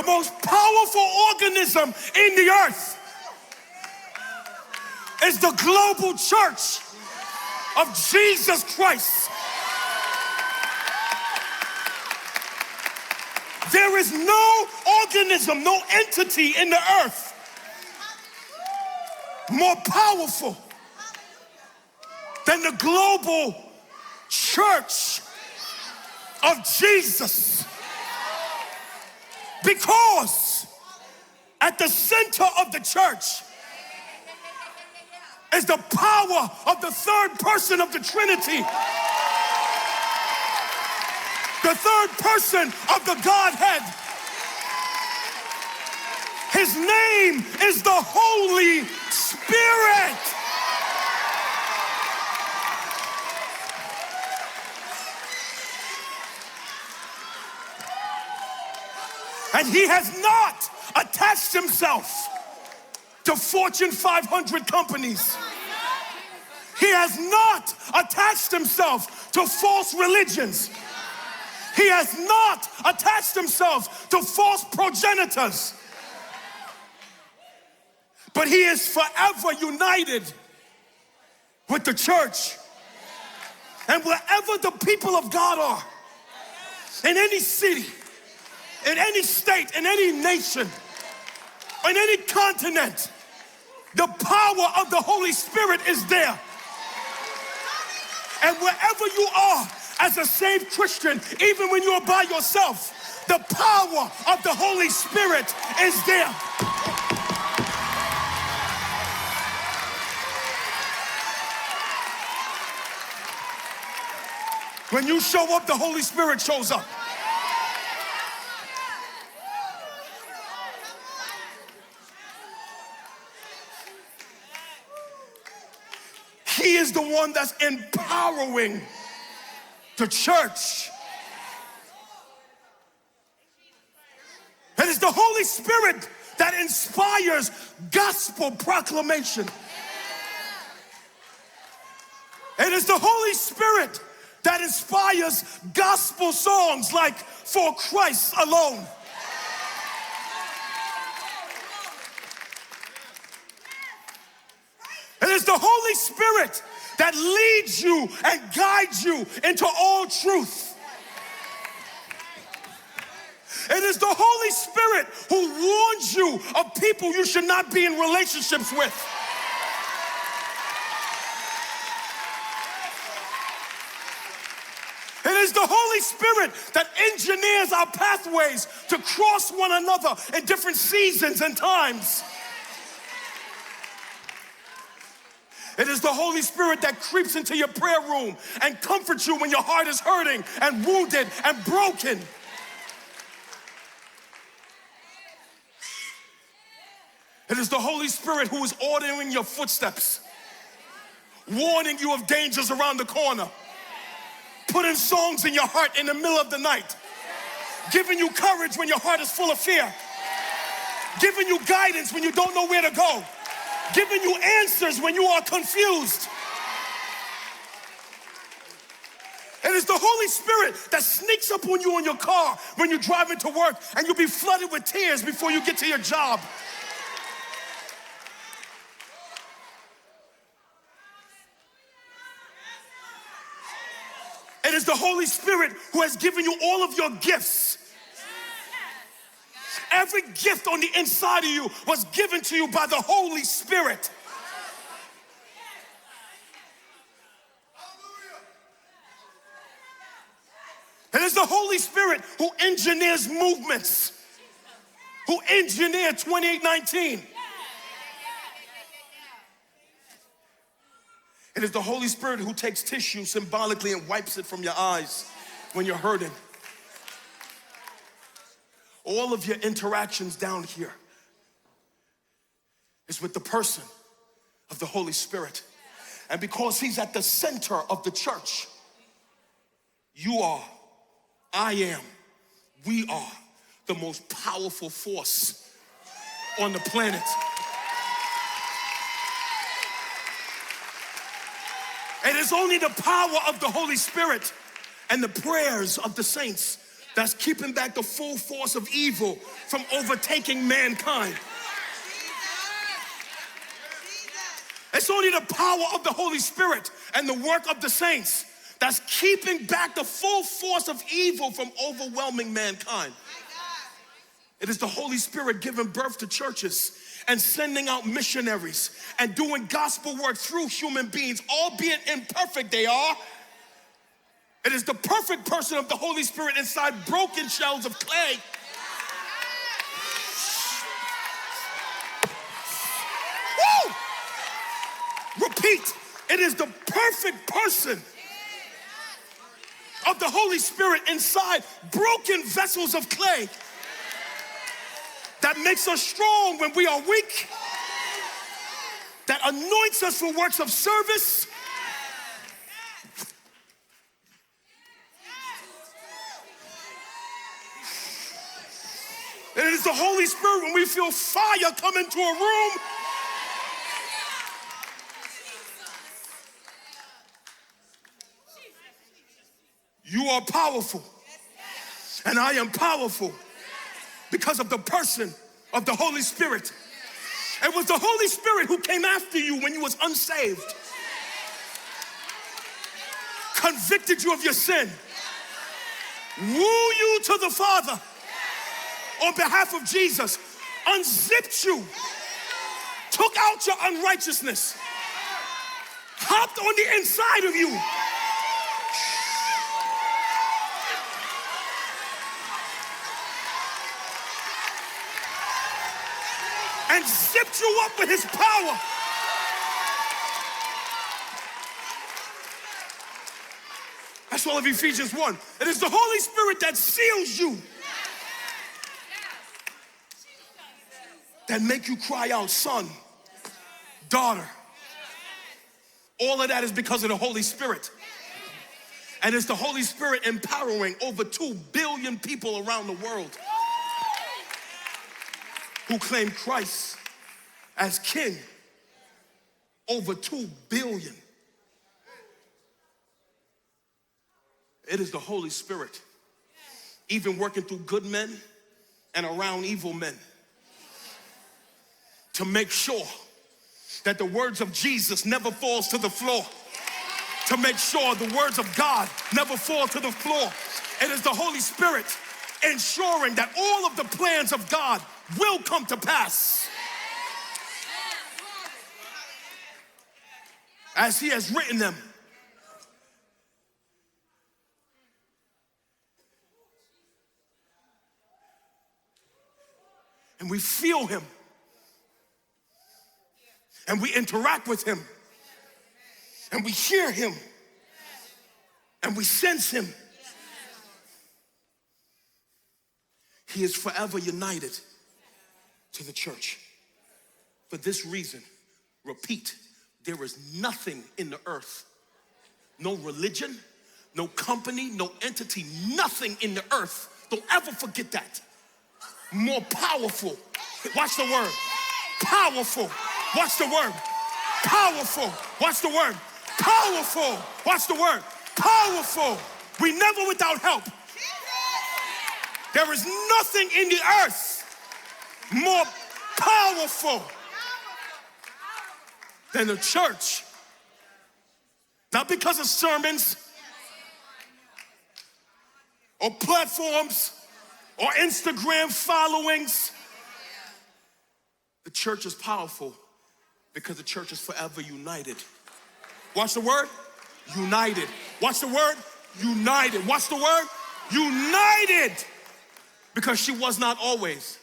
The most powerful organism in the earth is the global church of Jesus Christ. There is no organism, no entity in the earth more powerful than the global church of Jesus. Because at the center of the church is the power of the third person of the Trinity. The third person of the Godhead. His name is the Holy Spirit. And he has not attached himself to Fortune 500 companies. He has not attached himself to false religions. He has not attached himself to false progenitors. But he is forever united with the church. And wherever the people of God are, in any city, in any state, in any nation, in any continent, the power of the Holy Spirit is there. And wherever you are as a saved Christian, even when you're by yourself, the power of the Holy Spirit is there. When you show up, the Holy Spirit shows up. He is the one that's empowering the church. It is the Holy Spirit that inspires gospel proclamation. It is the Holy Spirit that inspires gospel songs like For Christ Alone. It is the Holy Spirit that leads you and guides you into all truth. It is the Holy Spirit who warns you of people you should not be in relationships with. It is the Holy Spirit that engineers our pathways to cross one another in different seasons and times. It is the Holy Spirit that creeps into your prayer room and comforts you when your heart is hurting and wounded and broken. It is the Holy Spirit who is ordering your footsteps, warning you of dangers around the corner, putting songs in your heart in the middle of the night, giving you courage when your heart is full of fear, giving you guidance when you don't know where to go, giving you answers when you are confused. It is the Holy Spirit that sneaks up on you in your car when you're driving to work and you'll be flooded with tears before you get to your job. It is the Holy Spirit who has given you all of your gifts. Every gift on the inside of you was given to you by the Holy Spirit. It is the Holy Spirit who engineers movements, who engineered 2819. It is the Holy Spirit who takes tissue symbolically and wipes it from your eyes when you're hurting. All of your interactions down here is with the person of the Holy Spirit. And because he's at the center of the church, you are, I am, we are the most powerful force on the planet. It is only the power of the Holy Spirit and the prayers of the saints that's keeping back the full force of evil from overtaking mankind. It's only the power of the Holy Spirit and the work of the saints that's keeping back the full force of evil from overwhelming mankind. It is the Holy Spirit giving birth to churches and sending out missionaries and doing gospel work through human beings, albeit imperfect they are. It is the perfect person of the Holy Spirit inside broken shells of clay. Woo! Repeat, it is the perfect person of the Holy Spirit inside broken vessels of clay that makes us strong when we are weak, that anoints us for works of service, and it is the Holy Spirit when we feel fire come into a room. You are powerful, and I am powerful because of the person of the Holy Spirit. It was the Holy Spirit who came after you when you was unsaved, convicted you of your sin, woo you to the Father on behalf of Jesus, unzipped you, took out your unrighteousness, hopped on the inside of you, and zipped you up with his power. That's all of Ephesians 1. It is the Holy Spirit that seals you, that make you cry out, son, daughter. All of that is because of the Holy Spirit. And it's the Holy Spirit empowering over 2 billion people around the world who claim Christ as king. Over 2 billion. It is the Holy Spirit, even working through good men and around evil men, to make sure that the words of Jesus never falls to the floor, to make sure the words of God never fall to the floor. It is the Holy Spirit ensuring that all of the plans of God will come to pass as he has written them. And we feel him, and we interact with him, and we hear him, and we sense him. He is forever united to the church. For this reason, repeat, there is nothing in the earth, no religion, no company, no entity, nothing in the earth, don't ever forget that, more powerful. Watch the word. Powerful. Watch the word. Powerful. Watch the word. Powerful. Watch the word. Powerful. We never without help. There is nothing in the earth more powerful than the church. Not because of sermons or platforms or Instagram followings. The church is powerful because the church is forever united. Watch the word, united. Watch the word, united. Watch the word, united. Because she was not always.